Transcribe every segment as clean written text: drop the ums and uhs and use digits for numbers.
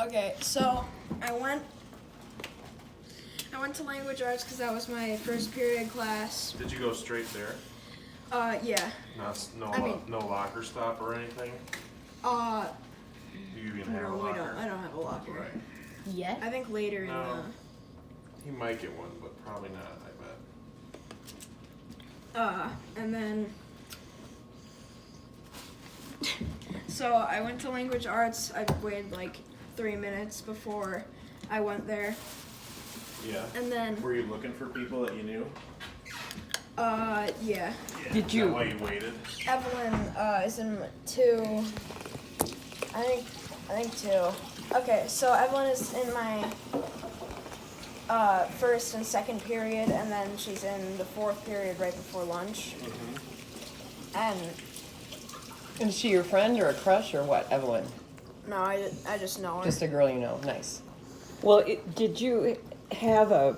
Okay, so I went to language arts because that was my first period class. Did you go straight there? Yeah. No locker stop or anything? Do you even have a locker? I don't have a locker. Right. Yet? I think later No. He might get one, but probably not, I bet. And then so I went to language arts. I waited like 3 minutes before I went there. Yeah. And then Were you looking for people that you knew? yeah. Did you- Is that why you waited? Evelyn is in 2. I think 2. Okay, so Evelyn is in my first and second period, and then she's in the 4th period right before lunch. Mm-hmm. And Is she your friend or a crush or what, Evelyn? no, I just know her. Just a girl you know. Nice. Well, did you have a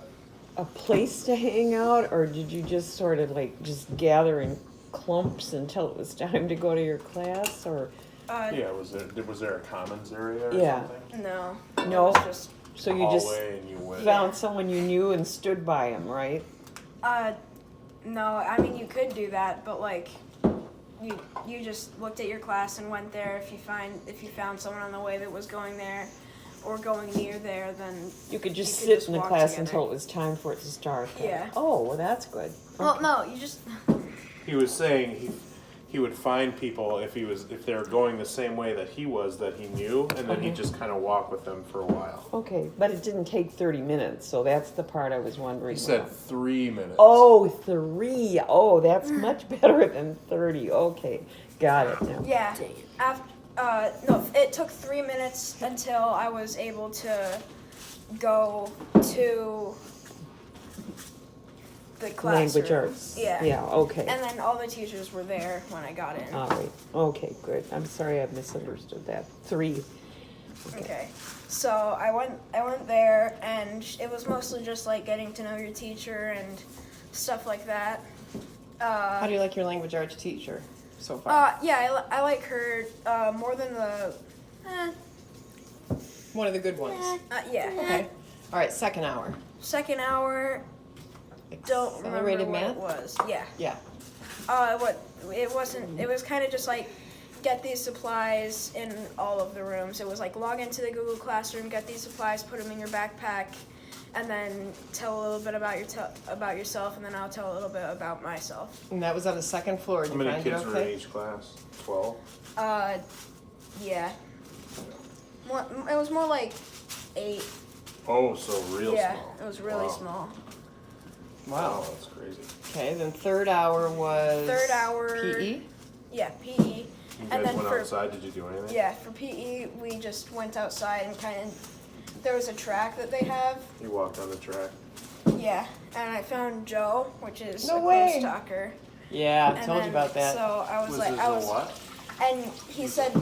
place to hang out, or did you just sort of like just gather in clumps until it was time to go to your class, or? Yeah, was there a commons area or Yeah. something? No. No. It was just So you just Hallway and you went. found someone you knew and stood by him, right? no. I mean, you could do that, but like, you just looked at your class and went there. If you found someone on the way that was going there, or going near there, then You could just could sit just in the walk class together. until it was time for it to start. Yeah. Oh, well, that's good. well, no, you just He was saying he would find people if they were going the same way that he was that he knew, and then he'd just kind of walk with them for a while. Okay, but it didn't take 30 minutes, so that's the part I was wondering He said about. 3 minutes. Oh, 3. Oh, that's much better than 30. Okay, got it now. yeah. No, it took 3 minutes until I was able to go to the classroom. Language arts. Yeah. Yeah, okay. And then all the teachers were there when I got in. All right. Okay, good. I'm sorry I misunderstood that. 3. Okay. So I went there, and it was mostly just like getting to know your teacher and stuff like that. How do you like your language arts teacher so far? Yeah, I like her more than the. One of the good ones. Yeah. Okay. All right, second hour. Second hour. Don't remember Accelerated what math? it was. Yeah. Yeah. What it wasn't. It was kind of just like get these supplies in all of the rooms. It was like log into the Google Classroom, get these supplies, put them in your backpack, and then tell a little bit about yourself, and then I'll tell a little bit about myself. And that was on the second floor. Did How you many find it kids were in okay? each class? 12? Yeah. It was more like 8. Oh, so real Yeah, small. it was really Wow. small. Wow. Oh, that's crazy. Okay, then third hour was Third hour. PE. Yeah, PE. You And guys then went for- outside, did you do anything? Yeah, for PE, we just went outside and kind of. There was a track that they have. You walked on the track. Yeah, and I found Joe, which is No a way. close talker. Yeah, I And told you then- about that. So I was like, this I a was, what? and he said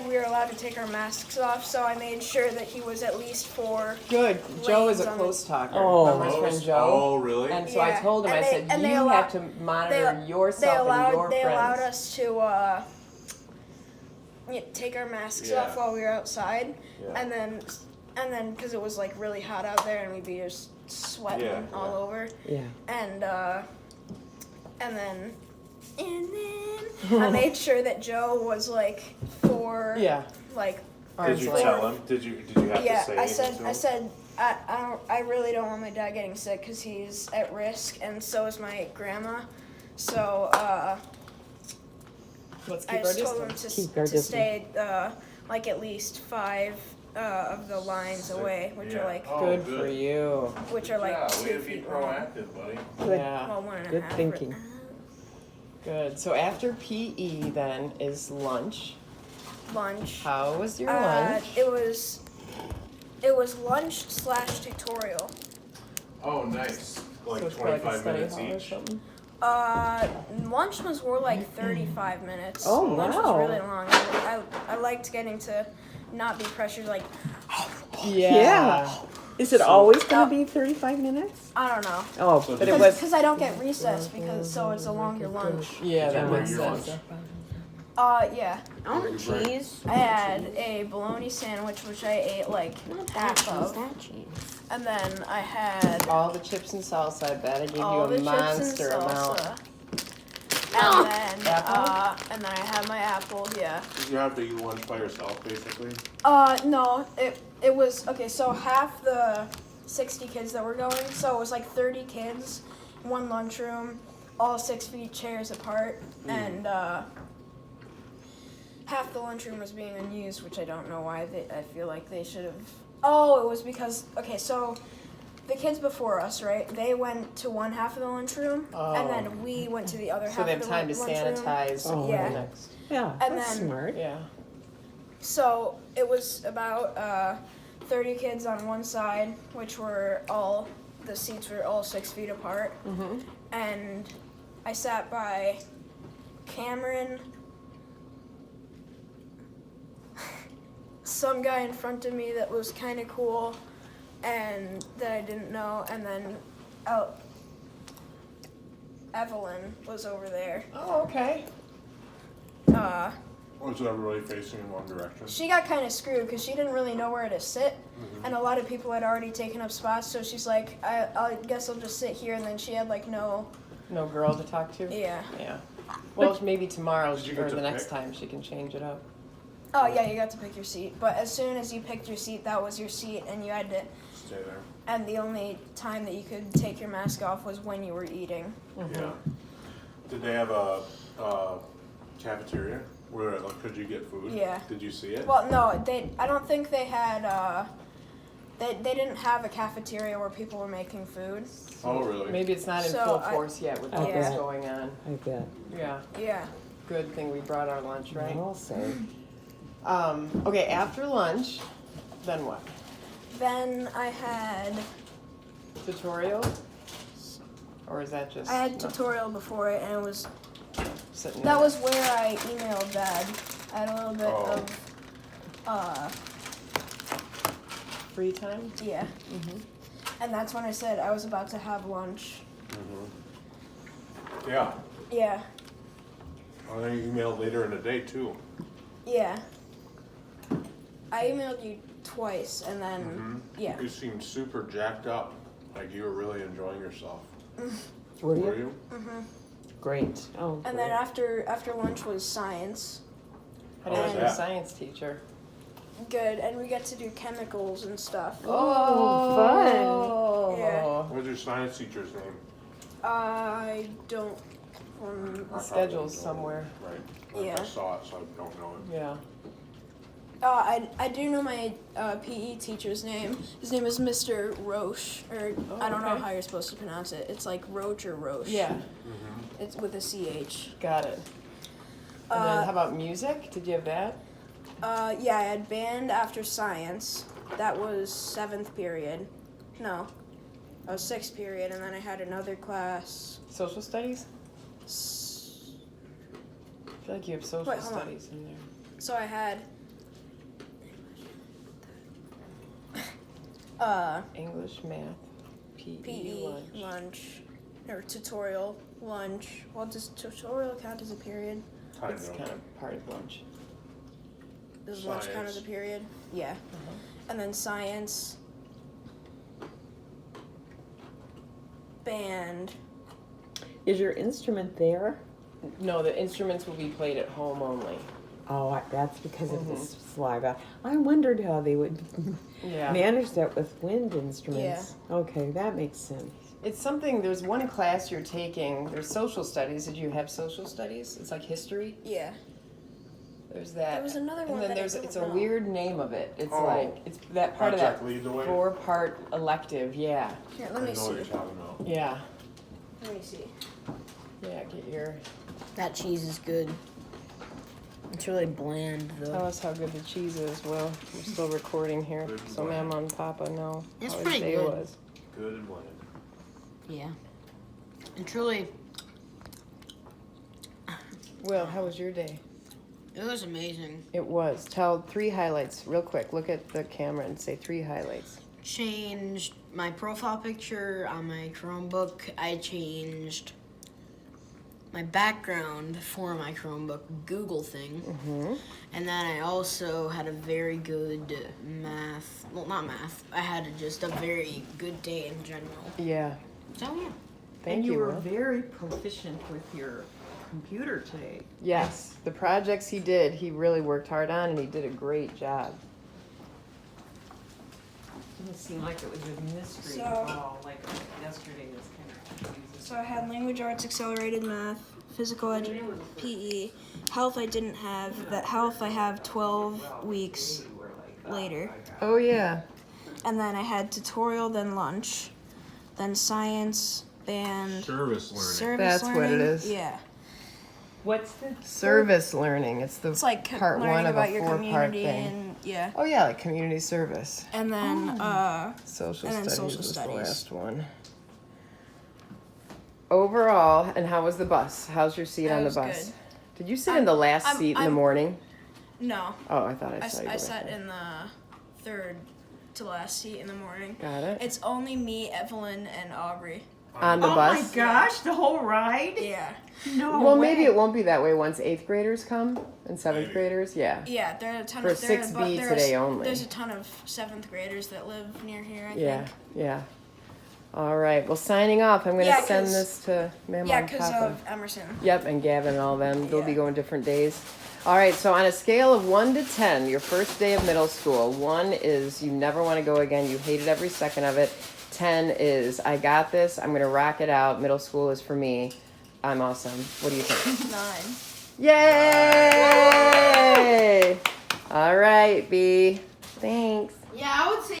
we were allowed to take our masks off. So I made sure that he was at least 4. Good. Joe is a lanes on close talker. Oh. Remember his friend Joe? Oh, really? And so I Yeah, told him, and I they- said, and they you allow- have to monitor yourself and your They friends. allowed us to take our masks Yeah. off while we were outside, Yeah. and then because it was like really hot out there and we'd be just sweating Yeah, all yeah. over, Yeah. and then I made sure that Joe was like 4. Yeah. Like Did you Arms tell length. him? Did you have yeah, to say I anything to him? said I really don't want my dad getting sick because he's at risk, and so is my grandma. So Let's I keep our just told him distance. Keep our to distance. stay like at least 5 of the lines away, which Yeah. are like Oh, Good for you. which are like Yeah, 2 way to be feet long. proactive, buddy. Good. Yeah. Well, 1.5. Good thinking. Good. So after PE then is lunch. Lunch. How was your lunch? It was lunch/tutorial. Oh, nice. Like So it's probably like a 25 study minutes hall or each. something? Lunch was more like 35 minutes. Oh, Lunch wow. was really long. I liked getting to not be pressured like Yeah. Is it always going to be 35 minutes? I don't know. Oh, So but did it was. Because I don't get recess because so it's a longer lunch. Yeah, Did that you bring makes your sense. lunch? Yeah. Oh, What did you bring? cheese. I had a bologna sandwich, which I ate like Not that half cheese, of. that cheese. And then I had All the chips and salsa, I bet I gave all you the a monster chips and amount. salsa. And then, Apple? and then I had my apple, yeah. Did you have to eat lunch by yourself, basically? No, it was, okay, so half the 60 kids that were going, so it was like 30 kids, one lunchroom, all 6 feet chairs apart, and half the lunchroom was being unused, which I don't know why. I feel like they should have. Oh, it was because, okay, so the kids before us, right? They went to one half of the lunchroom, and then we went to the other So half they of have the time to lunchroom. sanitize Oh, for yeah. the next. Yeah, And that's then- smart. Yeah. So it was about 30 kids on one side, which were all, the seats were all 6 feet apart. Mm-hmm. And I sat by Cameron, some guy in front of me that was kind of cool and that I didn't know, and then Evelyn was over there. Oh, okay. Was everybody facing in one direction? She got kind of screwed because she didn't really know where to sit, and a lot of people had already taken up spots, so she's like, I guess I'll just sit here, and then she had like no, No girl to talk to? yeah. Yeah. Well, maybe tomorrow Did you or get to the next pick? time she can change it up. Oh yeah, you got to pick your seat, but as soon as you picked your seat, that was your seat, and you had to, Stay there. and the only time that you could take your mask off was when you were eating. Yeah. Did they have a cafeteria where could you get food? Yeah. Did you see it? Well, no, I don't think they had, they didn't have a cafeteria where people were making food. Oh, really? Maybe it's not in So full I- force yet with I all this bet. going on. I bet. Yeah. Yeah. Good thing we brought our lunch, right? I'll say. Okay, after lunch, then what? Then I had, Tutorial? Or is that just I had nothing? tutorial before it, and it was, Sitting that there? was where I emailed Dad. I had a little bit Oh. of, free time? yeah. Mm-hmm. And that's when I said I was about to have lunch. Yeah. Yeah. Oh, then you emailed later in the day too. Yeah. I emailed you twice, and then, yeah. You seemed super jacked up, like you were really enjoying yourself. Were Were you? you? Great. Oh, And great. then after lunch was science. How do How you was like your that? science teacher? Good, and we get to do chemicals and stuff. Oh, Yeah. What was your science teacher's name? I don't. I probably Schedule's don't know. somewhere. Right. I Yeah. saw it, so I don't know it. Yeah. I do know my PE teacher's name. His name is Mr. Roche, or Oh, I don't know okay. how you're supposed to pronounce it. It's like Roche or Roche. Yeah, It's with a CH. got it. And then how about music? Did you have that? Yeah, I had band after science. That was 7th period. No, that was 6th period, and then I had another class. Social studies? I feel like you have social Wait, hold on. studies in there. So I had English, math, PE, PE, lunch. or tutorial, lunch. Well, does tutorial count as a period? Kind It's of. kind of part of lunch. Does lunch count as a Science. period? Yeah. And then science, band. is your instrument there? No, the instruments will be played at home only. Oh, that's because of the saliva. I wondered how they would Yeah. manage that with wind instruments. Okay, that makes sense. It's something, there's one class you're taking, there's social studies. Did you have social studies? It's like history. Yeah. There's that. There was another one And then that I there's, don't it's a know. weird name of it. It's Oh. like, it's that part of that Project Lead the Way? 4-part elective. Yeah. Here, I let me know what you're see. talking about. Yeah. Let me see. Yeah, get your, That cheese is good. It's really bland tell though. us how good the cheese is, Will. We're still recording here, Good so bland. Mama and Papa know It's how pretty his day good. was. Good and bland. Yeah. And truly, Will, how was your day? it was amazing. It was. Tell 3 highlights real quick. Look at the camera and say 3 highlights. Changed my profile picture on my Chromebook. I changed my background for my Chromebook Google thing. And then I also had a very good math. Well, not math. I had just a very good day in general. Yeah. So yeah. Thank And you were Will. very proficient with your computer today. Yes, the projects he did, he really worked hard on, and he did a great job. Didn't seem like it was a mystery So- at all. Like yesterday was kind of confusing. So I had language arts, accelerated math, physical ed, PE. Health I didn't have. That health I have 12 weeks later. Oh yeah. And then I had tutorial, then lunch, then science, then Service learning. service That's learning. what it is. Yeah. What's the Service learning. It's the It's like part learning one of about a your 4-part community thing. and yeah. Oh yeah, like community service. And then Social And then studies social was studies. the last one. Overall, and how was the bus? How's your seat That on the was bus? good. Did you sit in the last seat in the I'm- morning? no. Oh, I thought I I, saw you. I go sat back there. in the third to last seat in the morning. Got it. It's only me, Evelyn, and Aubrey. On the Oh bus. my gosh, the whole ride? Yeah. No. Well, way. maybe it won't be that way once 8th graders come and 7th graders. Yeah. Yeah, there are a ton For of there, 6B but there's, today only. There's a ton of 7th graders that live near here. I Yeah. think. Yeah. All right. Well, signing off. I'm going to Yeah, send 'cause- this to Mama Yeah, and because Papa. of Emerson. Yep, and Gavin and all them. They'll be Yeah. going different days. All right, so on a scale of 1 to 10, your first day of middle school, 1 is you never want to go again, you hated every second of it. 10 is I got this, I'm going to rock it out. Middle school is for me. I'm awesome. What do you think? 9. Yay! All right, B. Thanks. Yeah, I would say